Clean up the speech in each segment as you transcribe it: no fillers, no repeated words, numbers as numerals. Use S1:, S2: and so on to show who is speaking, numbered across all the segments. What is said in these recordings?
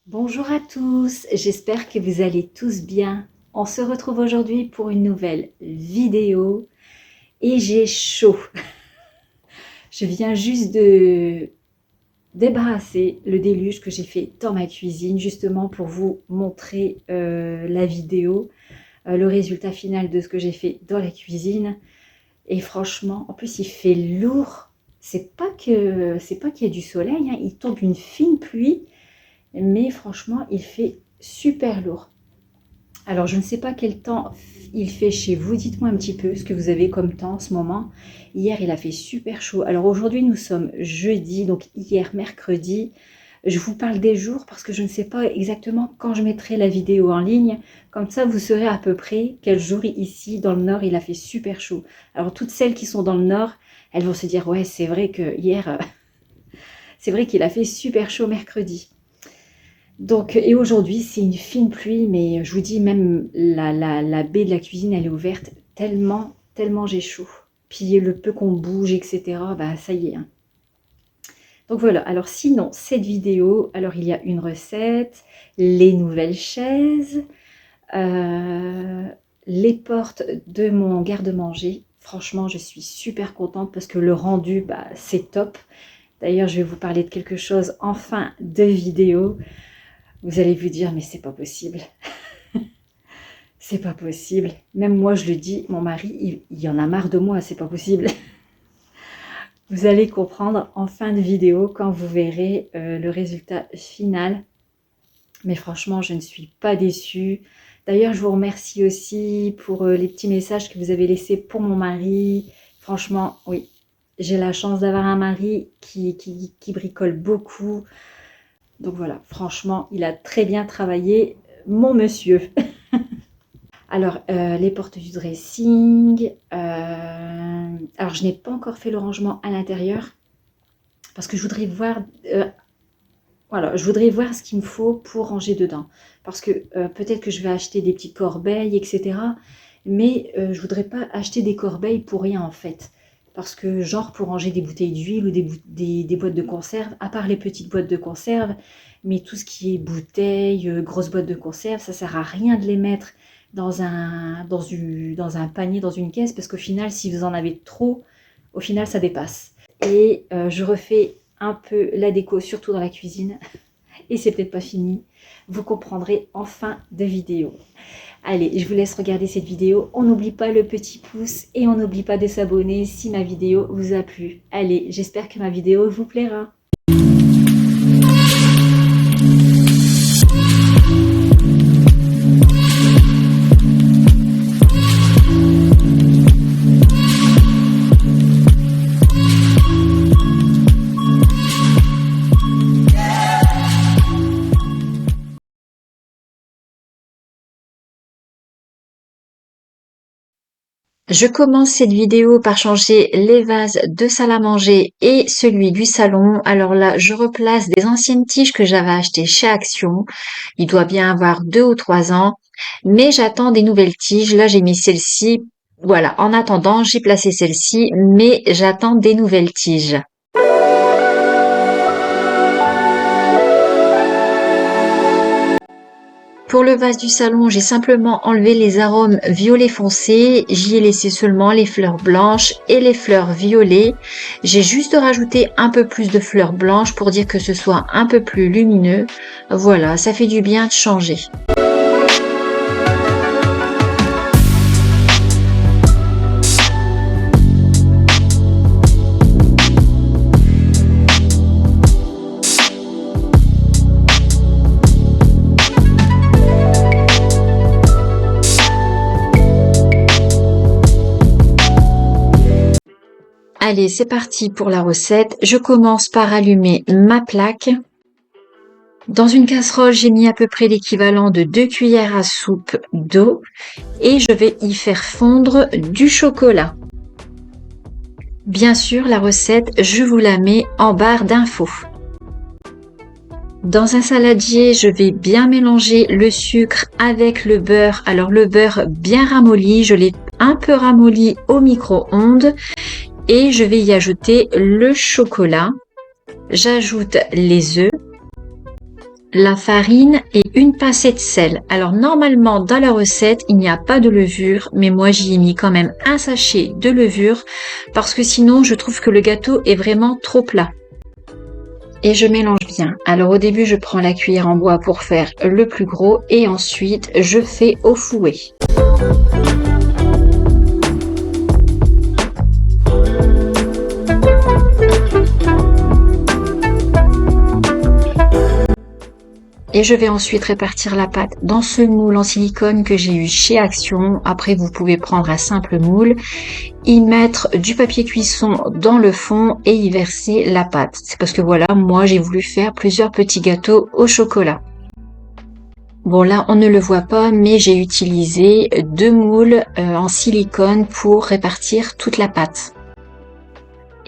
S1: Bonjour à tous, j'espère que vous allez tous bien. On se retrouve aujourd'hui pour une nouvelle vidéo et j'ai chaud. Je viens juste de débarrasser le déluge que j'ai fait dans ma cuisine justement pour vous montrer la vidéo, le résultat final de ce que j'ai fait dans la cuisine. Et franchement, en plus il fait lourd. C'est pas qu'il y a du soleil, hein, il tombe une fine pluie. Mais franchement, il fait super lourd. Alors, je ne sais pas quel temps il fait chez vous. Dites-moi un petit peu ce que vous avez comme temps en ce moment. Hier, il a fait super chaud. Alors, aujourd'hui, nous sommes jeudi, donc hier, mercredi. Je vous parle des jours parce que je ne sais pas exactement quand je mettrai la vidéo en ligne. Comme ça, vous saurez à peu près quel jour ici, dans le nord, il a fait super chaud. Alors, toutes celles qui sont dans le nord, elles vont se dire, ouais, c'est vrai que hier, c'est vrai qu'il a fait super chaud mercredi. Donc, et aujourd'hui, c'est une fine pluie, mais je vous dis, même la baie de la cuisine, elle est ouverte tellement j'ai chaud. Puis le peu qu'on bouge, etc., bah ça y est, hein. Donc voilà, alors sinon, cette vidéo, alors il y a une recette, les nouvelles chaises, euh, les portes de mon garde-manger. Franchement, je suis super contente parce que le rendu, bah, c'est top. D'ailleurs, je vais vous parler de quelque chose en fin de vidéo. Vous allez vous dire, mais c'est pas possible. C'est pas possible. Même moi, je le dis, mon mari, il y en a marre de moi, c'est pas possible. Vous allez comprendre en fin de vidéo quand vous verrez le résultat final. Mais franchement, je ne suis pas déçue. D'ailleurs, je vous remercie aussi pour les petits messages que vous avez laissés pour mon mari. Franchement, oui, j'ai la chance d'avoir un mari qui bricole beaucoup. Donc voilà, franchement, il a très bien travaillé, mon monsieur. Alors, les portes du dressing. Alors, je n'ai pas encore fait le rangement à l'intérieur parce que je voudrais voir, voilà, je voudrais voir ce qu'il me faut pour ranger dedans. Parce que peut-être que je vais acheter des petites corbeilles, etc. Mais je ne voudrais pas acheter des corbeilles pour rien en fait. Parce que genre pour ranger des bouteilles d'huile ou des boîtes de conserve, à part les petites boîtes de conserve, mais tout ce qui est bouteilles, grosses boîtes de conserve, ça ne sert à rien de les mettre dans un panier, dans une caisse, parce qu'au final, si vous en avez trop, au final, ça dépasse. Et je refais un peu la déco, surtout dans la cuisine, et c'est peut-être pas fini. Vous comprendrez en fin de vidéo. Allez, je vous laisse regarder cette vidéo. On n'oublie pas le petit pouce et on n'oublie pas de s'abonner si ma vidéo vous a plu. Allez, j'espère que ma vidéo vous plaira. Je commence cette vidéo par changer les vases de salle à manger et celui du salon. Alors là, je replace des anciennes tiges que j'avais achetées chez Action. Il doit bien avoir 2 ou 3 ans, mais j'attends des nouvelles tiges. Là, j'ai mis celle-ci. Voilà, en attendant, j'ai placé celle-ci, mais j'attends des nouvelles tiges. Pour le vase du salon, j'ai simplement enlevé les arômes violet foncé. J'y ai laissé seulement les fleurs blanches et les fleurs violet. J'ai juste rajouté un peu plus de fleurs blanches pour dire que ce soit un peu plus lumineux. Voilà, ça fait du bien de changer. Allez, c'est parti pour la recette. Je commence par allumer ma plaque. Dans une casserole, j'ai mis à peu près l'équivalent de 2 cuillères à soupe d'eau et je vais y faire fondre du chocolat. Bien sûr, la recette, je vous la mets en barre d'infos. Dans un saladier, je vais bien mélanger le sucre avec le beurre. Alors le beurre bien ramolli, je l'ai un peu ramolli au micro-ondes. Et je vais y ajouter le chocolat. J'ajoute les œufs. la farine et une pincée de sel. Alors normalement dans la recette il n'y a pas de levure, mais moi j'y ai mis quand même un sachet de levure parce que sinon je trouve que le gâteau est vraiment trop plat. Et je mélange bien. Alors au début je prends la cuillère en bois pour faire le plus gros et ensuite je fais au fouet. Et je vais ensuite répartir la pâte dans ce moule en silicone que j'ai eu chez Action. Après, vous pouvez prendre un simple moule, y mettre du papier cuisson dans le fond et y verser la pâte. C'est parce que voilà, moi j'ai voulu faire plusieurs petits gâteaux au chocolat. Bon là, on ne le voit pas, mais j'ai utilisé 2 moules en silicone pour répartir toute la pâte.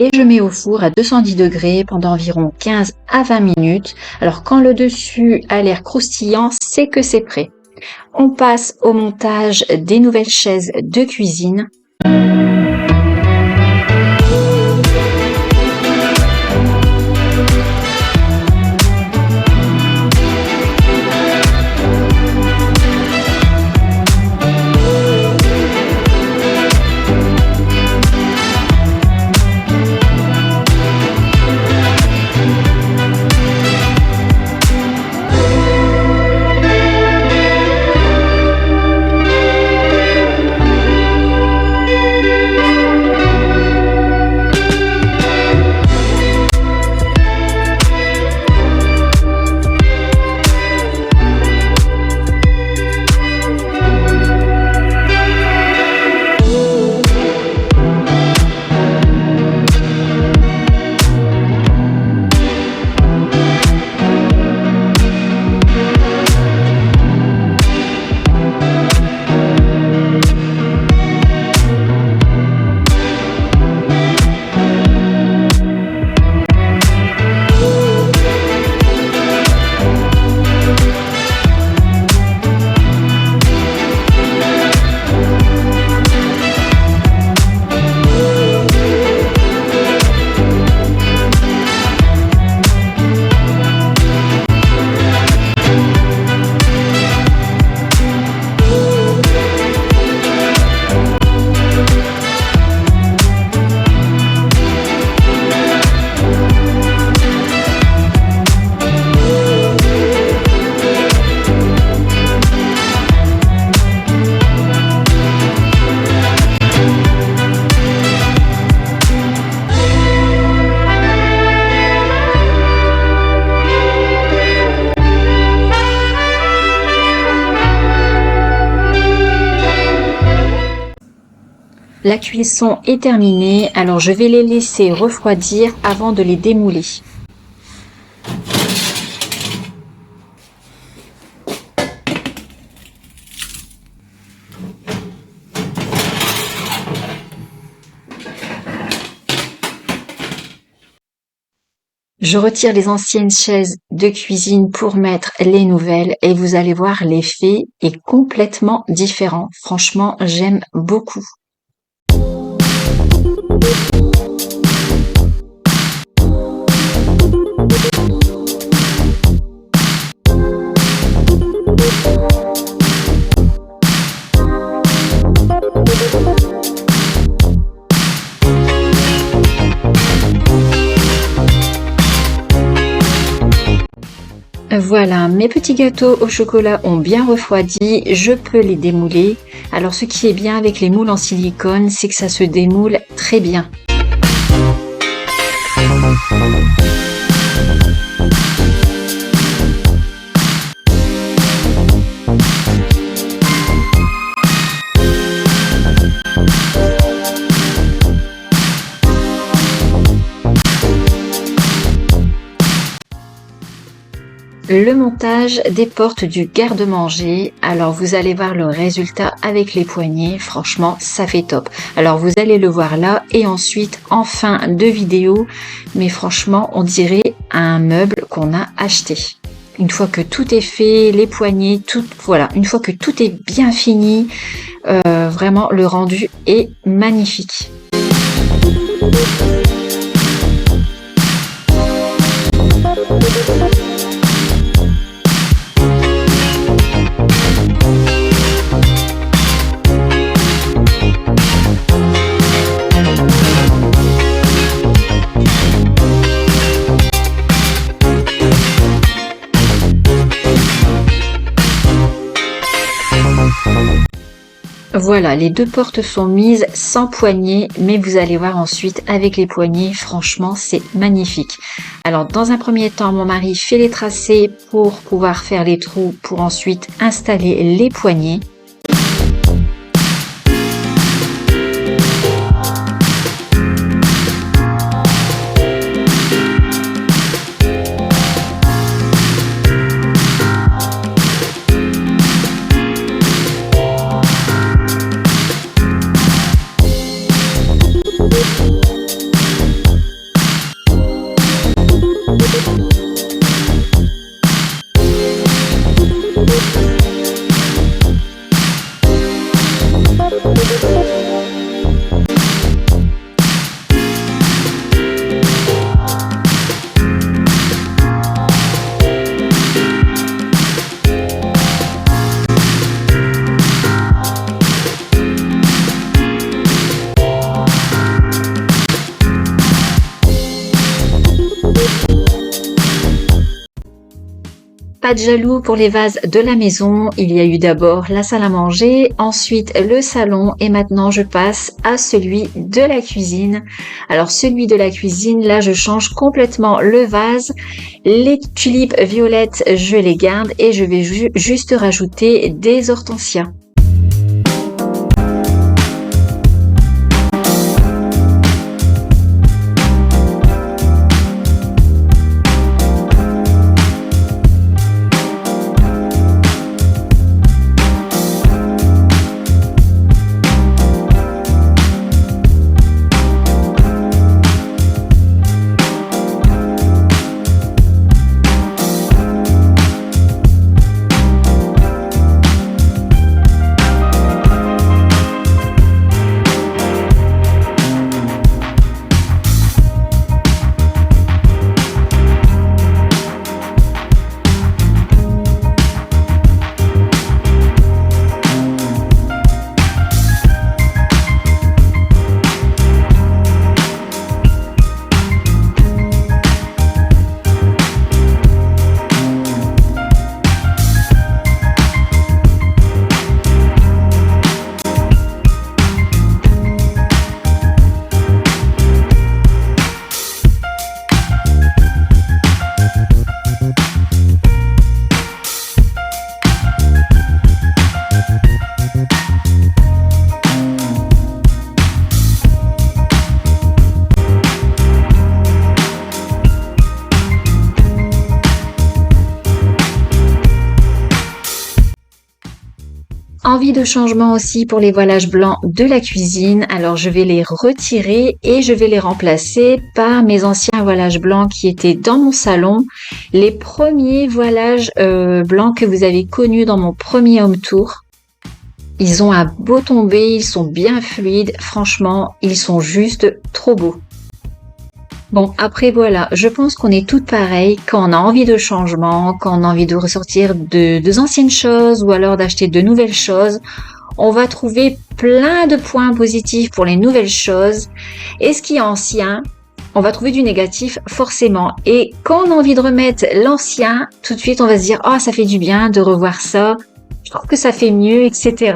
S1: Et je mets au four à 210 degrés pendant environ 15 à 20 minutes. Alors quand le dessus a l'air croustillant, c'est que c'est prêt. On passe au montage des nouvelles chaises de cuisine. La cuisson est terminée, alors je vais les laisser refroidir avant de les démouler. Je retire les anciennes chaises de cuisine pour mettre les nouvelles et vous allez voir, l'effet est complètement différent. Franchement, j'aime beaucoup. Voilà, mes petits gâteaux au chocolat ont bien refroidi, je peux les démouler. Alors ce qui est bien avec les moules en silicone, c'est que ça se démoule très bien. Le montage des portes du garde-manger, alors vous allez voir le résultat avec les poignées, franchement ça fait top. Alors vous allez le voir là et ensuite en fin de vidéo, mais franchement on dirait un meuble qu'on a acheté. Une fois que tout est fait, les poignées, tout, voilà, une fois que tout est bien fini, vraiment le rendu est magnifique. Voilà, les deux portes sont mises sans poignée, mais vous allez voir ensuite avec les poignées, franchement, c'est magnifique. Alors, dans un premier temps, mon mari fait les tracés pour pouvoir faire les trous, pour ensuite installer les poignées. Pas de jaloux pour les vases de la maison. Il y a eu d'abord la salle à manger, ensuite le salon et maintenant je passe à celui de la cuisine. Alors celui de la cuisine, là je change complètement le vase. Les tulipes violettes, je les garde et je vais juste rajouter des hortensias. Envie de changement aussi pour les voilages blancs de la cuisine. Alors je vais les retirer et je vais les remplacer par mes anciens voilages blancs qui étaient dans mon salon. Les premiers voilages blancs que vous avez connus dans mon premier home tour. Ils ont un beau tombé, ils sont bien fluides. Franchement, ils sont juste trop beaux. Bon, après voilà, je pense qu'on est toutes pareilles quand on a envie de changement, quand on a envie de ressortir de anciennes choses ou alors d'acheter de nouvelles choses. On va trouver plein de points positifs pour les nouvelles choses. Et ce qui est ancien, on va trouver du négatif forcément. Et quand on a envie de remettre l'ancien, tout de suite on va se dire « Oh, ça fait du bien de revoir ça, je trouve que ça fait mieux, etc. »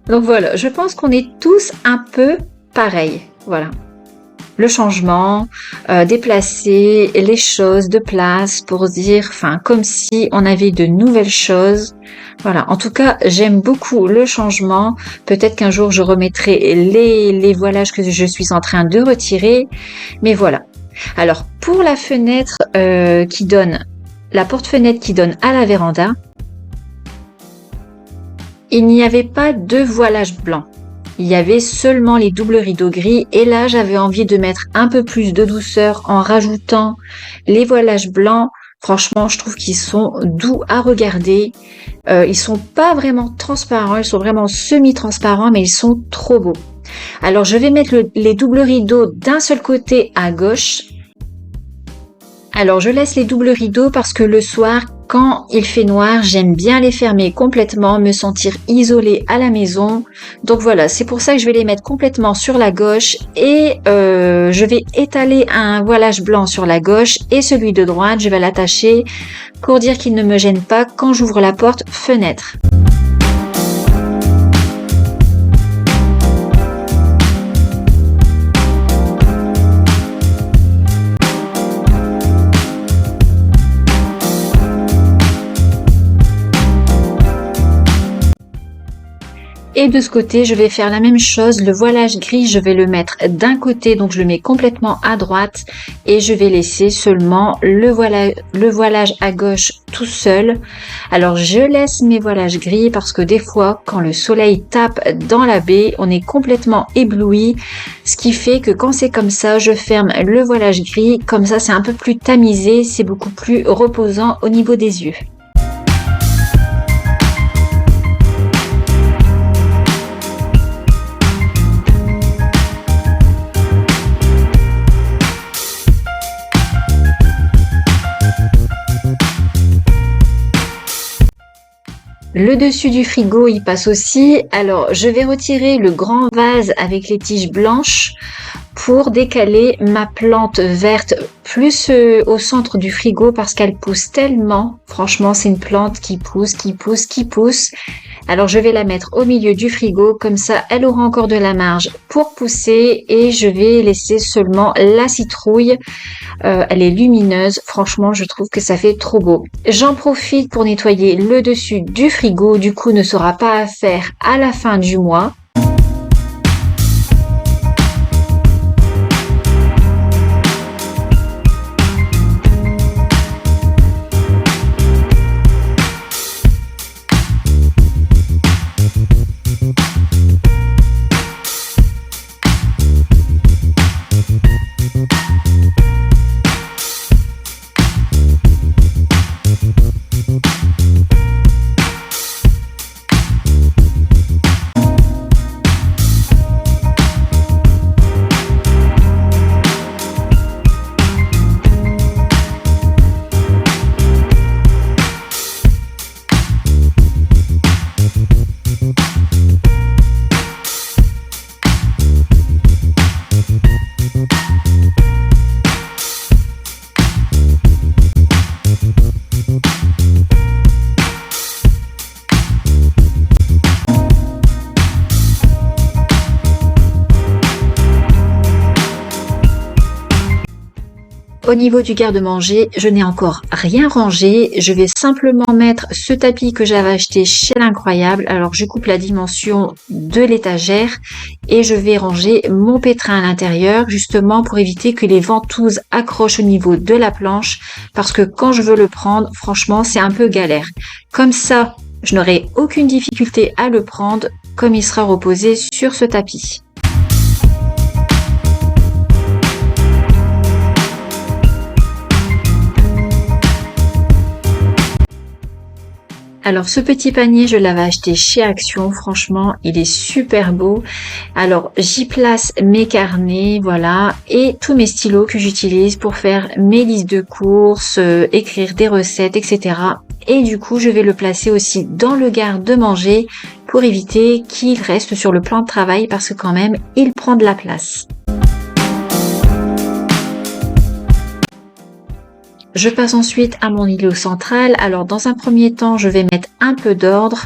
S1: Donc voilà, je pense qu'on est tous un peu pareils. Voilà. Le changement, déplacer les choses de place pour dire, enfin, comme si on avait de nouvelles choses. Voilà. En tout cas, j'aime beaucoup le changement. Peut-être qu'un jour, je remettrai les voilages que je suis en train de retirer. Mais voilà. Alors, pour la fenêtre la porte-fenêtre qui donne à la véranda, il n'y avait pas de voilage blanc. Il y avait seulement les doubles rideaux gris et là j'avais envie de mettre un peu plus de douceur en rajoutant les voilages blancs. Franchement, je trouve qu'ils sont doux à regarder. Ils sont pas vraiment transparents, ils sont vraiment semi-transparents, mais ils sont trop beaux. Alors je vais mettre les doubles rideaux d'un seul côté à gauche. Alors je laisse les doubles rideaux parce que le soir, quand il fait noir, j'aime bien les fermer complètement, me sentir isolée à la maison. Donc voilà, c'est pour ça que je vais les mettre complètement sur la gauche et je vais étaler un voilage blanc sur la gauche et celui de droite, je vais l'attacher pour dire qu'il ne me gêne pas quand j'ouvre la porte fenêtre. Et de ce côté, je vais faire la même chose. Le voilage gris, je vais le mettre d'un côté, donc je le mets complètement à droite et je vais laisser seulement le voilage à gauche tout seul. Alors, je laisse mes voilages gris parce que des fois, quand le soleil tape dans la baie, on est complètement ébloui. Ce qui fait que quand c'est comme ça, je ferme le voilage gris. Comme ça, c'est un peu plus tamisé, c'est beaucoup plus reposant au niveau des yeux. Le dessus du frigo, il passe aussi. Alors, je vais retirer le grand vase avec les tiges blanches pour décaler ma plante verte plus au centre du frigo parce qu'elle pousse tellement. Franchement, c'est une plante qui pousse, qui pousse, qui pousse. Alors, je vais la mettre au milieu du frigo. Comme ça, elle aura encore de la marge pour pousser et je vais laisser seulement la citrouille. Elle est lumineuse. Franchement, je trouve que ça fait trop beau. J'en profite pour nettoyer le dessus du frigo. Du coup, ne sera pas à faire à la fin du mois. Au niveau du garde-manger, je n'ai encore rien rangé. Je vais simplement mettre ce tapis que j'avais acheté chez l'Incroyable. Alors, je coupe la dimension de l'étagère et je vais ranger mon pétrin à l'intérieur, justement pour éviter que les ventouses accrochent au niveau de la planche. Parce que quand je veux le prendre, franchement, c'est un peu galère. Comme ça, je n'aurai aucune difficulté à le prendre comme il sera reposé sur ce tapis. Alors ce petit panier, je l'avais acheté chez Action, franchement, il est super beau. Alors j'y place mes carnets, voilà, et tous mes stylos que j'utilise pour faire mes listes de courses, écrire des recettes, etc. Et du coup, je vais le placer aussi dans le garde-manger pour éviter qu'il reste sur le plan de travail parce que quand même, il prend de la place. Je passe ensuite à mon îlot central. Alors dans un premier temps, je vais mettre un peu d'ordre.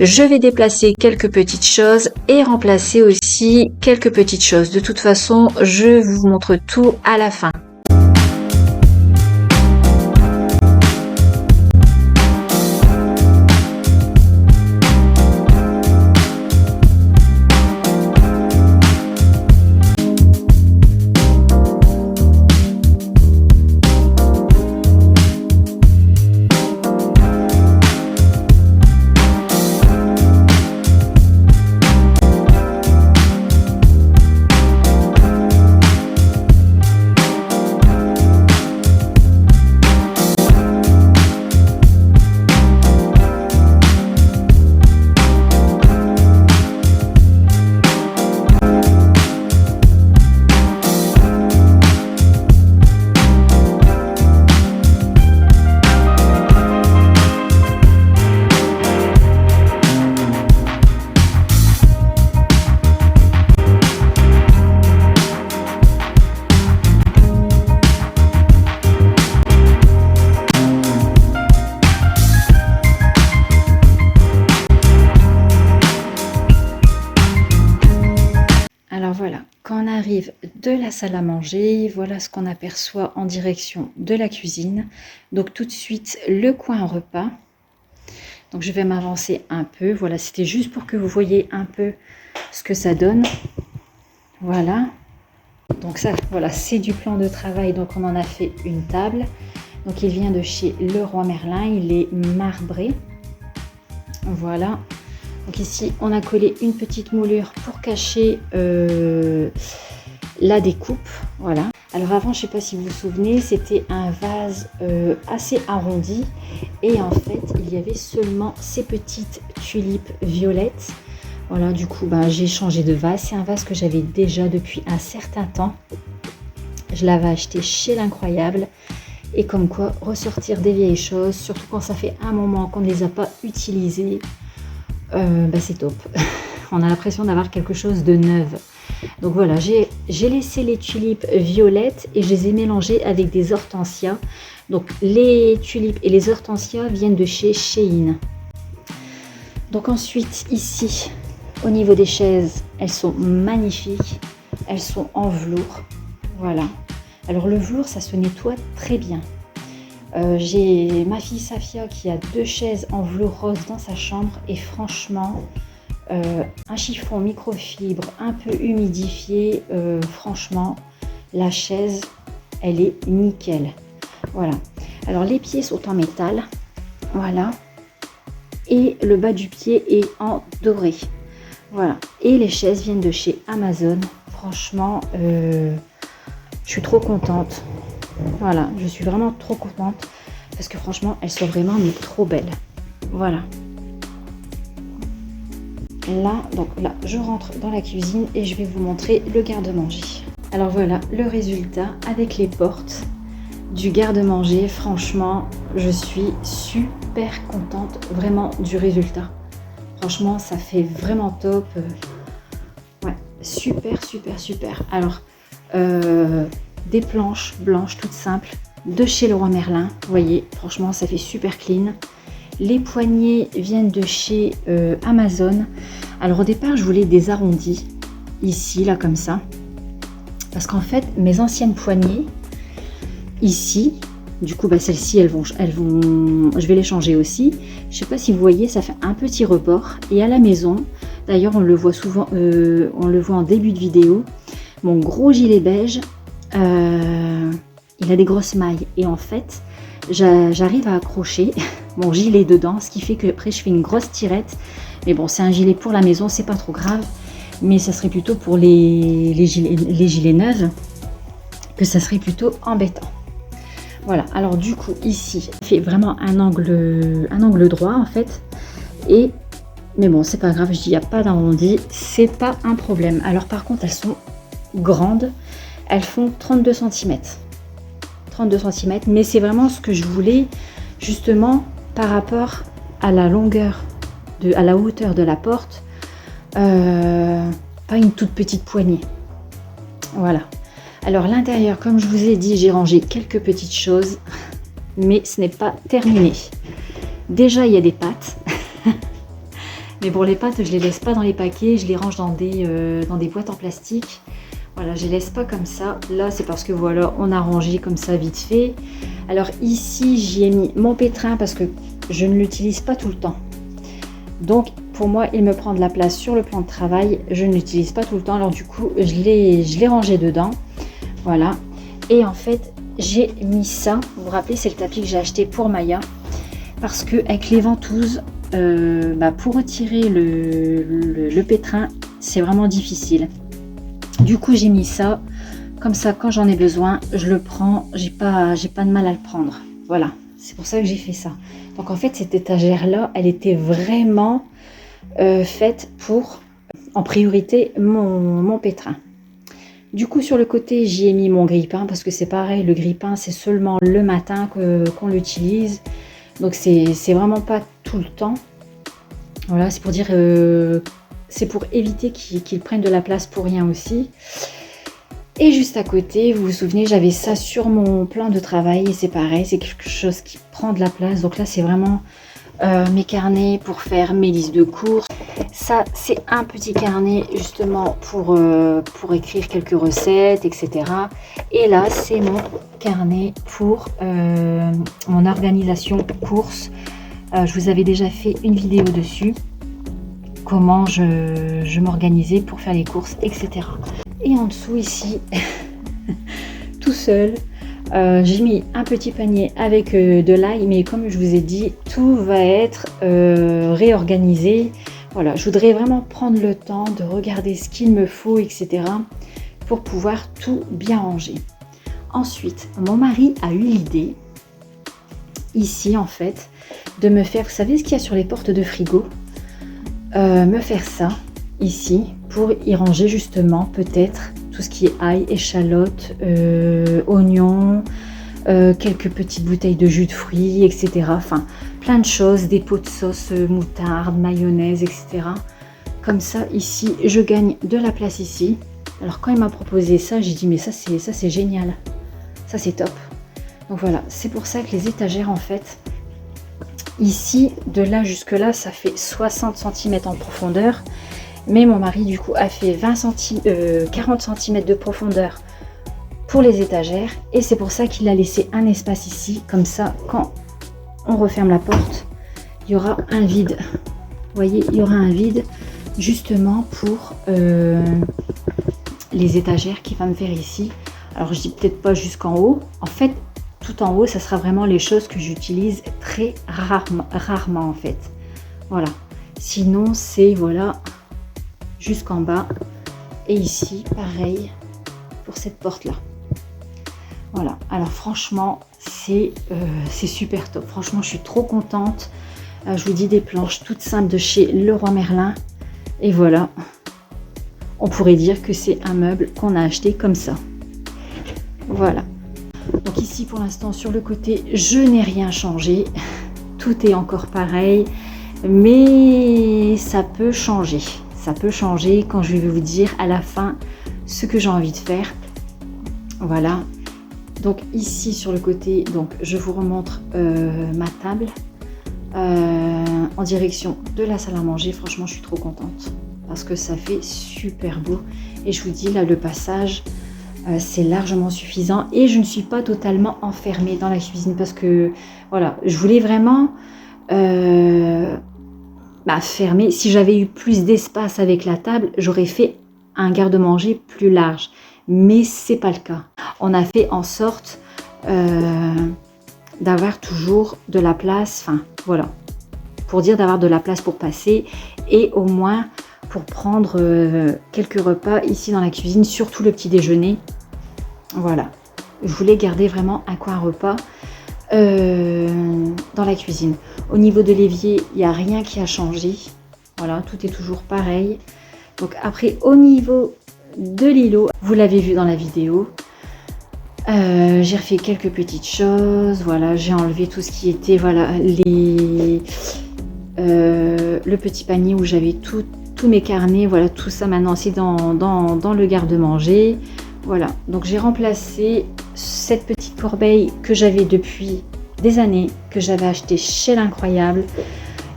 S1: Je vais déplacer quelques petites choses et remplacer aussi quelques petites choses. De toute façon, je vous montre tout à la fin. Alors voilà, quand on arrive de la salle à manger, voilà ce qu'on aperçoit en direction de la cuisine. Donc tout de suite, le coin repas. Donc je vais m'avancer un peu. Voilà, c'était juste pour que vous voyez un peu ce que ça donne. Voilà. Donc ça, voilà, c'est du plan de travail. Donc on en a fait une table. Donc il vient de chez Leroy Merlin. Il est marbré. Voilà. Donc ici, on a collé une petite moulure pour cacher la découpe. Voilà. Alors avant, je ne sais pas si vous vous souvenez, c'était un vase assez arrondi. Et en fait, il y avait seulement ces petites tulipes violettes. Voilà, du coup, j'ai changé de vase. C'est un vase que j'avais déjà depuis un certain temps. Je l'avais acheté chez l'Incroyable. Et comme quoi, ressortir des vieilles choses, surtout quand ça fait un moment qu'on ne les a pas utilisées, c'est top. On a l'impression d'avoir quelque chose de neuf. Donc voilà, j'ai laissé les tulipes violettes et je les ai mélangées avec des hortensias. Donc les tulipes et les hortensias viennent de chez Shein. Donc ensuite, ici, au niveau des chaises, elles sont magnifiques. Elles sont en velours. Voilà. Alors le velours, ça se nettoie très bien. J'ai ma fille Safia qui a 2 chaises en velours rose dans sa chambre et franchement, un chiffon microfibre un peu humidifié, franchement, la chaise, elle est nickel. Voilà. Alors les pieds sont en métal, voilà, et le bas du pied est en doré. Voilà. Et les chaises viennent de chez Amazon. Franchement, je suis trop contente. Voilà, je suis vraiment trop contente parce que franchement, elles sont vraiment trop belles. Voilà. Là, donc là, je rentre dans la cuisine et je vais vous montrer le garde-manger. Alors voilà, le résultat avec les portes du garde-manger. Franchement, je suis super contente vraiment du résultat. Franchement, ça fait vraiment top. Ouais, super, super, super. Alors, des planches blanches toutes simples de chez Leroy Merlin. Vous voyez, franchement, ça fait super clean. Les poignées viennent de chez Amazon. Alors au départ, je voulais des arrondis, ici, là, comme ça. Parce qu'en fait, mes anciennes poignées, ici, du coup, celles-ci, elles vont, je vais les changer aussi. Je ne sais pas si vous voyez, ça fait un petit rebord. Et à la maison, d'ailleurs, on le voit souvent, on le voit en début de vidéo, mon gros gilet beige, il a des grosses mailles. Et en fait, j'arrive à accrocher mon gilet dedans, ce qui fait que après je fais une grosse tirette. Mais bon, c'est un gilet pour la maison, c'est pas trop grave. Mais ça serait plutôt pour les gilets neufs que ça serait plutôt embêtant. Voilà, alors du coup, ici, il fait vraiment un angle droit en fait. Mais bon, c'est pas grave, je dis, il n'y a pas d'arrondi, c'est pas un problème. Alors par contre, elles sont grandes, elles font 32 cm. 32 cm, mais c'est vraiment ce que je voulais justement par rapport à la longueur, à la hauteur de la porte, pas une toute petite poignée. Voilà. Alors l'intérieur, comme je vous ai dit, j'ai rangé quelques petites choses, mais ce n'est pas terminé. Déjà, il y a des pâtes. Mais bon, les pâtes, je les laisse pas dans les paquets, je les range dans des boîtes en plastique. Voilà, je les laisse pas comme ça. Là, c'est parce que voilà, on a rangé comme ça vite fait. Alors ici, j'y ai mis mon pétrin parce que je ne l'utilise pas tout le temps. Donc, pour moi, il me prend de la place sur le plan de travail. Je ne l'utilise pas tout le temps. Alors du coup, je l'ai rangé dedans. Voilà. Et en fait, j'ai mis ça. Vous vous rappelez, c'est le tapis que j'ai acheté pour Maya. Parce que avec les ventouses, pour retirer le pétrin, c'est vraiment difficile. Du coup, j'ai mis ça. Comme ça, quand j'en ai besoin, je le prends. J'ai pas de mal à le prendre. Voilà. C'est pour ça que j'ai fait ça. Donc en fait, cette étagère-là, elle était vraiment faite pour, en priorité, mon pétrin. Du coup, sur le côté, j'y ai mis mon grille-pain parce que c'est pareil, le grille-pain, c'est seulement le matin qu'on l'utilise. Donc, c'est vraiment pas tout le temps. Voilà, c'est pour dire, c'est pour éviter qu'il prenne de la place pour rien aussi. Et juste à côté, vous vous souvenez, j'avais ça sur mon plan de travail et c'est pareil, c'est quelque chose qui prend de la place. Donc là, c'est vraiment mes carnets pour faire mes listes de courses. Ça, c'est un petit carnet justement pour écrire quelques recettes, etc. Et là, c'est mon carnet pour mon organisation courses. Je vous avais déjà fait une vidéo dessus, comment je m'organisais pour faire les courses, etc. Et en dessous ici, tout seul, j'ai mis un petit panier avec de l'ail, mais comme je vous ai dit, tout va être réorganisé. Voilà, je voudrais vraiment prendre le temps de regarder ce qu'il me faut, etc. pour pouvoir tout bien ranger. Ensuite, mon mari a eu l'idée, ici en fait, de me faire, vous savez ce qu'il y a sur les portes de frigo, me faire ça, ici, pour y ranger justement peut-être tout ce qui est ail, échalotes, oignons, quelques petites bouteilles de jus de fruits, etc. Enfin, plein de choses, des pots de sauce, moutarde, mayonnaise, etc. Comme ça, ici, je gagne de la place ici. Alors quand il m'a proposé ça, j'ai dit mais ça c'est génial, ça c'est top. Donc voilà, c'est pour ça que les étagères en fait, ici, de là jusque là, ça fait 60 cm en profondeur. Mais mon mari du coup a fait 40 cm de profondeur pour les étagères. Et c'est pour ça qu'il a laissé un espace ici. Comme ça, quand on referme la porte, il y aura un vide. Vous voyez, il y aura un vide justement pour les étagères qu'il va me faire ici. Alors je dis peut-être pas jusqu'en haut. En fait, tout en haut, ça sera vraiment les choses que j'utilise très rarement en fait. Voilà. Sinon, c'est voilà jusqu'en bas. Et ici, pareil pour cette porte-là. Voilà. Alors franchement, c'est super top. Franchement, je suis trop contente. Je vous dis des planches toutes simples de chez Leroy Merlin. Et voilà. On pourrait dire que c'est un meuble qu'on a acheté comme ça. Voilà. Donc ici pour l'instant sur le côté je n'ai rien changé, tout est encore pareil, mais ça peut changer quand je vais vous dire à la fin ce que j'ai envie de faire. Voilà, donc ici sur le côté, donc je vous remontre ma table en direction de la salle à manger. Franchement je suis trop contente parce que ça fait super beau et je vous dis là le passage c'est largement suffisant et je ne suis pas totalement enfermée dans la cuisine parce que voilà, je voulais vraiment fermer. Si j'avais eu plus d'espace avec la table, j'aurais fait un garde-manger plus large, mais c'est pas le cas. On a fait en sorte d'avoir toujours de la place, enfin voilà, pour dire d'avoir de la place pour passer et au moins pour prendre quelques repas ici dans la cuisine, surtout le petit déjeuner. Voilà, je voulais garder vraiment un coin repas dans la cuisine. Au niveau de l'évier, il n'y a rien qui a changé. Voilà, tout est toujours pareil. Donc après, au niveau de l'îlot, vous l'avez vu dans la vidéo, j'ai refait quelques petites choses. Voilà, j'ai enlevé tout ce qui était, voilà, le petit panier où j'avais tous mes carnets. Voilà, tout ça maintenant c'est dans le garde-manger. Voilà, donc j'ai remplacé cette petite corbeille que j'avais depuis des années, que j'avais acheté chez l'Incroyable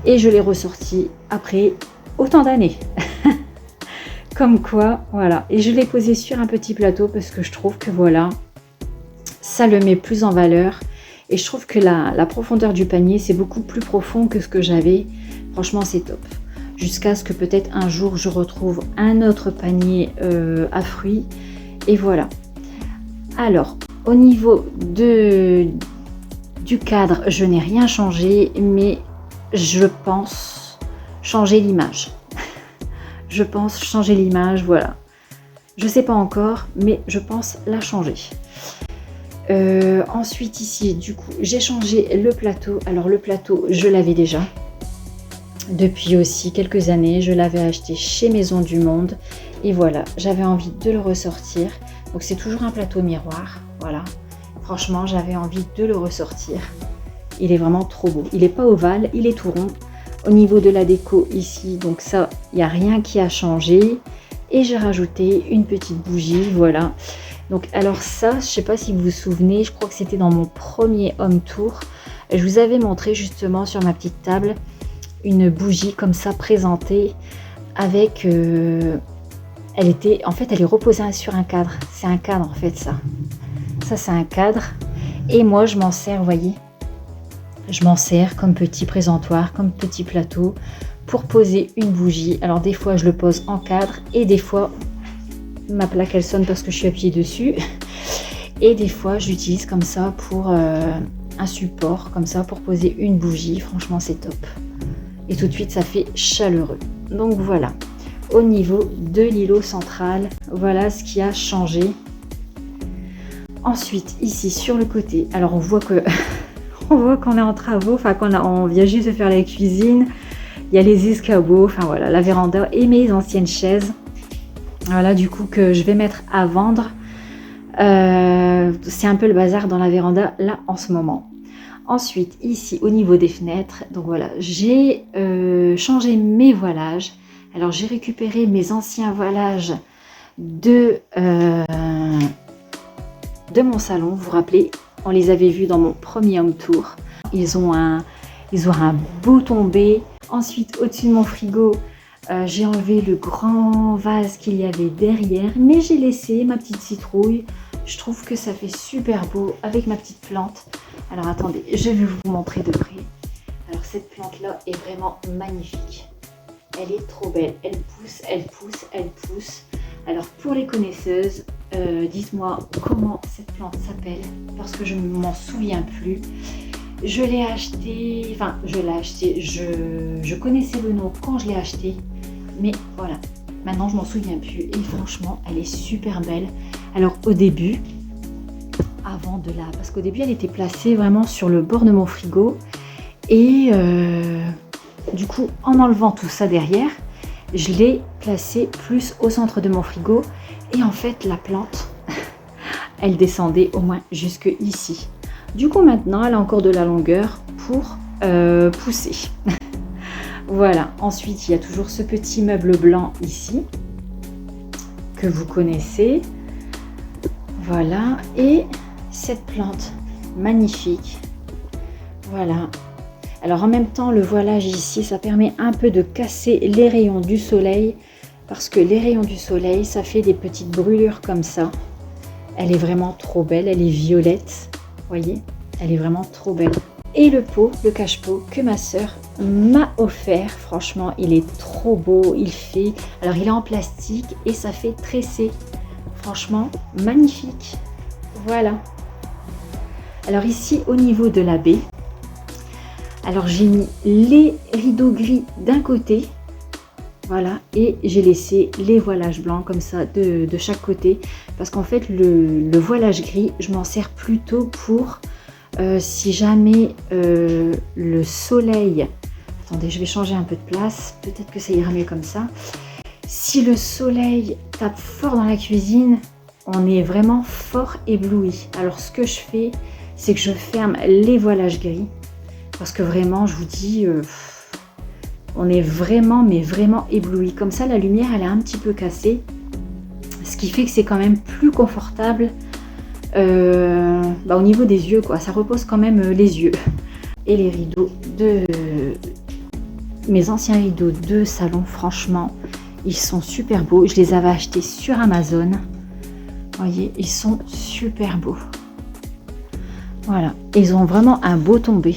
S1: et je l'ai ressortie après autant d'années. Comme quoi, voilà, et je l'ai posé sur un petit plateau parce que je trouve que voilà, ça le met plus en valeur et je trouve que la profondeur du panier c'est beaucoup plus profond que ce que j'avais. Franchement c'est top. Jusqu'à ce que peut-être un jour je retrouve un autre panier à fruits. Et voilà. Alors, au niveau du cadre, je n'ai rien changé, mais je pense changer l'image. Je pense changer l'image, voilà. Je ne sais pas encore, mais je pense la changer. Ensuite, ici, du coup, j'ai changé le plateau. Alors, le plateau, je l'avais déjà. Depuis aussi quelques années, je l'avais acheté chez Maison du Monde. Et voilà, j'avais envie de le ressortir. Donc c'est toujours un plateau miroir, voilà. Franchement, j'avais envie de le ressortir. Il est vraiment trop beau. Il n'est pas ovale, il est tout rond. Au niveau de la déco ici, donc ça, il n'y a rien qui a changé. Et j'ai rajouté une petite bougie, voilà. Donc alors ça, je ne sais pas si vous vous souvenez, je crois que c'était dans mon premier home tour. Je vous avais montré justement sur ma petite table une bougie comme ça présentée avec... elle est reposée sur un cadre. C'est un cadre en fait ça. Ça c'est un cadre. Et moi je m'en sers, vous voyez, Je m'en sers comme petit présentoir, comme petit plateau pour poser une bougie. Alors des fois je le pose en cadre et des fois ma plaque elle sonne parce que je suis appuyée dessus. Et des fois je l'utilise comme ça pour un support, comme ça pour poser une bougie. Franchement c'est top. Et tout de suite ça fait chaleureux. Donc voilà, au niveau de l'îlot central, voilà ce qui a changé. Ensuite ici sur le côté, alors on voit que on voit qu'on est en travaux, enfin on vient juste de faire la cuisine. Il y a les escabeaux, enfin voilà, la véranda et mes anciennes chaises. Voilà du coup que je vais mettre à vendre. C'est un peu le bazar dans la véranda là en ce moment. Ensuite ici au niveau des fenêtres, donc voilà, j'ai changé mes voilages. Alors j'ai récupéré mes anciens voilages de mon salon. Vous vous rappelez, on les avait vus dans mon premier home tour. Ils ont un beau tombé. Ensuite au-dessus de mon frigo, j'ai enlevé le grand vase qu'il y avait derrière, mais j'ai laissé ma petite citrouille. Je trouve que ça fait super beau avec ma petite plante. Alors attendez, je vais vous montrer de près. Alors cette plante là est vraiment magnifique. Elle est trop belle, elle pousse, elle pousse, elle pousse. Alors pour les connaisseuses, dites-moi comment cette plante s'appelle, parce que je ne m'en souviens plus. Je l'ai acheté, enfin je l'ai acheté, je connaissais le nom quand je l'ai acheté, mais voilà, maintenant je m'en souviens plus et franchement elle est super belle. Alors au début, parce qu'au début elle était placée vraiment sur le bord de mon frigo et du coup en enlevant tout ça derrière, je l'ai placée plus au centre de mon frigo et en fait la plante, elle descendait au moins jusque ici. Du coup maintenant elle a encore de la longueur pour pousser. Voilà, ensuite il y a toujours ce petit meuble blanc ici que vous connaissez. Voilà, et cette plante magnifique. Voilà. Alors en même temps le voilage ici ça permet un peu de casser les rayons du soleil, parce que les rayons du soleil ça fait des petites brûlures comme ça. Elle est vraiment trop belle, elle est violette. Voyez, elle est vraiment trop belle. Et le pot, le cache-pot que ma soeur m'a offert, franchement il est trop beau, il est en plastique et ça fait tresser, franchement magnifique. Voilà. Alors ici au niveau de la baie, alors j'ai mis les rideaux gris d'un côté, voilà, et j'ai laissé les voilages blancs comme ça de chaque côté, parce qu'en fait le voilage gris je m'en sers plutôt pour si jamais le soleil, attendez je vais changer un peu de place, peut-être que ça ira mieux comme ça. Si le soleil tape fort dans la cuisine, on est vraiment fort ébloui. Alors ce que je fais, c'est que je ferme les voilages gris, parce que vraiment je vous dis, on est vraiment mais vraiment ébloui. Comme ça la lumière elle est un petit peu cassée, ce qui fait que c'est quand même plus confortable au niveau des yeux quoi, ça repose quand même les yeux. Et les rideaux de mes anciens rideaux de salon, franchement ils sont super beaux, je les avais achetés sur Amazon. Vous voyez, ils sont super beaux. Voilà, ils ont vraiment un beau tombé,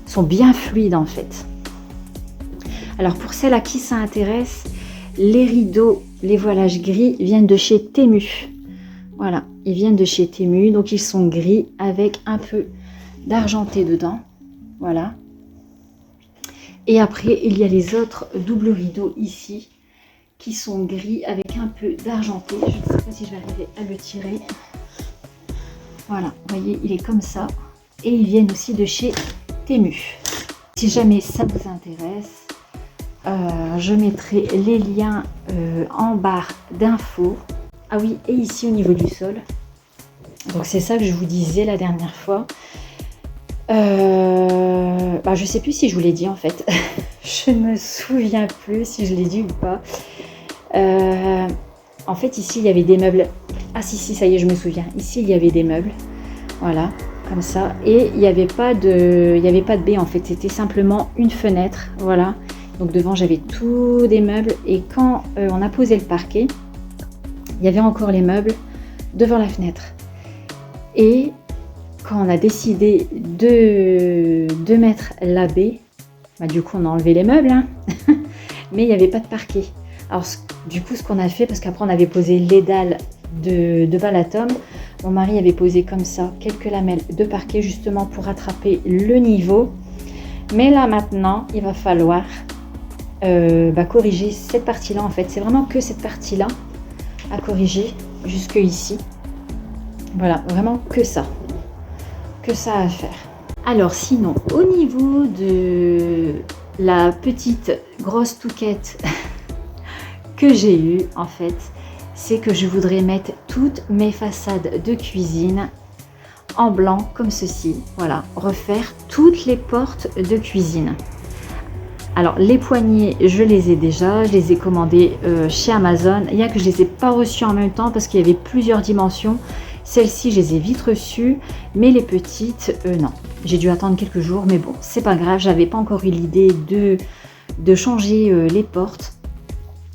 S1: ils sont bien fluides en fait. Alors pour celles à qui ça intéresse, les rideaux, les voilages gris viennent de chez Temu. Voilà, ils viennent de chez Temu, donc ils sont gris avec un peu d'argenté dedans. Voilà. Et après, il y a les autres doubles rideaux ici, qui sont gris avec un peu d'argenté. Je ne sais pas si je vais arriver à le tirer. Voilà, vous voyez, il est comme ça. Et ils viennent aussi de chez Temu. Si jamais ça vous intéresse, je mettrai les liens en barre d'infos. Ah oui, et ici au niveau du sol. Donc c'est ça que je vous disais la dernière fois. Je sais plus si je vous l'ai dit en fait. Je ne me souviens plus si je l'ai dit ou pas. En fait ici il y avait des meubles. Ah si ça y est, je me souviens. Ici il y avait des meubles. Voilà, comme ça. Et il n'y avait pas de baie en fait. C'était simplement une fenêtre. Voilà. Donc devant j'avais tous des meubles. Et quand on a posé le parquet, il y avait encore les meubles devant la fenêtre. Et quand on a décidé de mettre la baie, bah, du coup on a enlevé les meubles, hein. Mais il n'y avait pas de parquet. Alors du coup ce qu'on a fait, parce qu'après on avait posé les dalles de Balaton, mon mari avait posé comme ça quelques lamelles de parquet justement pour rattraper le niveau. Mais là maintenant il va falloir corriger cette partie là. En fait c'est vraiment que cette partie là à corriger jusque ici. Voilà, vraiment que ça à faire. Alors sinon, au niveau de la petite grosse touquette que j'ai eue, en fait, c'est que je voudrais mettre toutes mes façades de cuisine en blanc comme ceci. Voilà, refaire toutes les portes de cuisine. Alors les poignées, je les ai déjà, je les ai commandées chez Amazon. Il y a que je les ai pas reçues en même temps parce qu'il y avait plusieurs dimensions. Celles-ci, je les ai vite reçues, mais les petites, non. J'ai dû attendre quelques jours, mais bon, c'est pas grave. J'avais pas encore eu l'idée de changer les portes.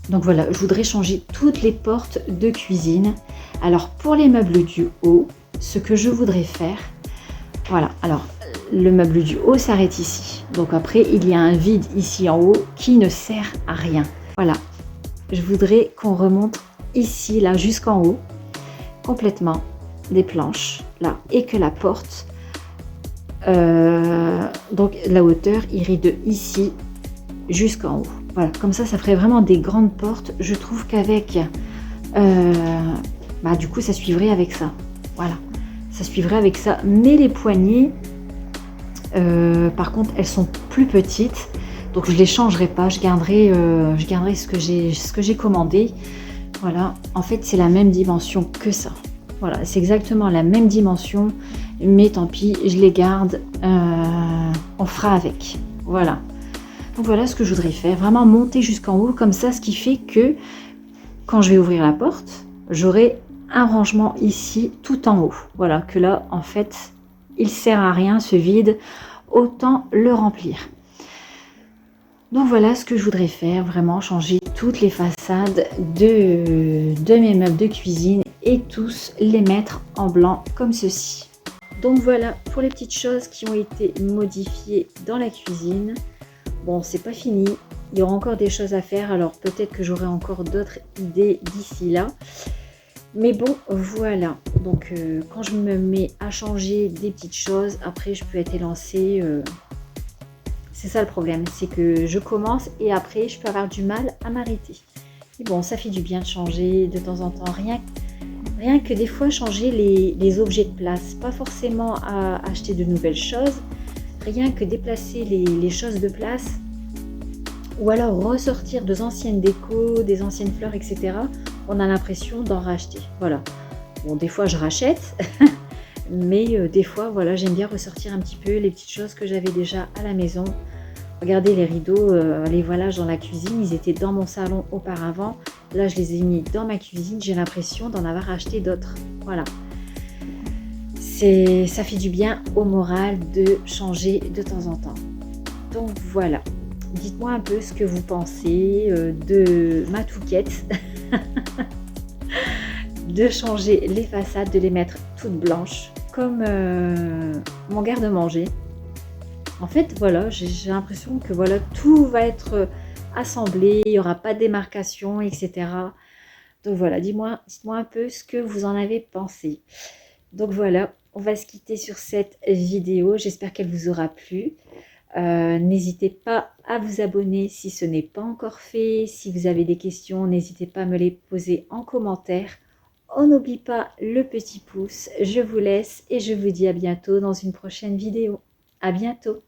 S1: Donc voilà, je voudrais changer toutes les portes de cuisine. Alors pour les meubles du haut, ce que je voudrais faire, voilà. Alors le meuble du haut s'arrête ici. Donc après, il y a un vide ici en haut qui ne sert à rien. Voilà, je voudrais qu'on remonte ici, là, jusqu'en haut, complètement des planches, là, et que la porte, donc la hauteur irait de ici jusqu'en haut. Voilà, comme ça ferait vraiment des grandes portes. Je trouve qu'avec, du coup, ça suivrait avec ça. Voilà, ça suivrait avec ça. Mais les poignées, par contre, elles sont plus petites, donc je les changerai pas. Je garderai ce que j'ai commandé. Voilà, en fait, c'est la même dimension que ça. Voilà, c'est exactement la même dimension, mais tant pis, je les garde, on fera avec. Voilà. Donc voilà ce que je voudrais faire, vraiment monter jusqu'en haut, comme ça, ce qui fait que quand je vais ouvrir la porte, j'aurai un rangement ici, tout en haut. Voilà, que là, en fait, il sert à rien, ce vide, autant le remplir. Donc voilà ce que je voudrais faire, vraiment changer toutes les façades de mes meubles de cuisine et tous les mettre en blanc comme ceci. Donc voilà pour les petites choses qui ont été modifiées dans la cuisine. Bon, c'est pas fini, il y aura encore des choses à faire, alors peut-être que j'aurai encore d'autres idées d'ici là. Mais bon, voilà. Donc quand je me mets à changer des petites choses, après je peux être élancée. C'est ça le problème, c'est que je commence et après je peux avoir du mal à m'arrêter. Et bon, ça fait du bien de changer de temps en temps, rien que des fois changer les objets de place, pas forcément à acheter de nouvelles choses, rien que déplacer les choses de place ou alors ressortir des anciennes décos, des anciennes fleurs, etc. On a l'impression d'en racheter. Voilà. Bon, des fois je rachète, mais des fois, voilà, j'aime bien ressortir un petit peu les petites choses que j'avais déjà à la maison. Regardez les rideaux, les voilages dans la cuisine, ils étaient dans mon salon auparavant. Là, je les ai mis dans ma cuisine. J'ai l'impression d'en avoir acheté d'autres. Voilà. Ça fait du bien au moral de changer de temps en temps. Donc voilà. Dites-moi un peu ce que vous pensez de ma touquette. De changer les façades, de les mettre toutes blanches comme mon garde-manger. En fait, voilà, j'ai l'impression que voilà, tout va être assemblé, il n'y aura pas de démarcation, etc. Donc voilà, dites-moi un peu ce que vous en avez pensé. Donc voilà, on va se quitter sur cette vidéo. J'espère qu'elle vous aura plu. N'hésitez pas à vous abonner si ce n'est pas encore fait. Si vous avez des questions, n'hésitez pas à me les poser en commentaire. On n'oublie pas le petit pouce. Je vous laisse et je vous dis à bientôt dans une prochaine vidéo. À bientôt.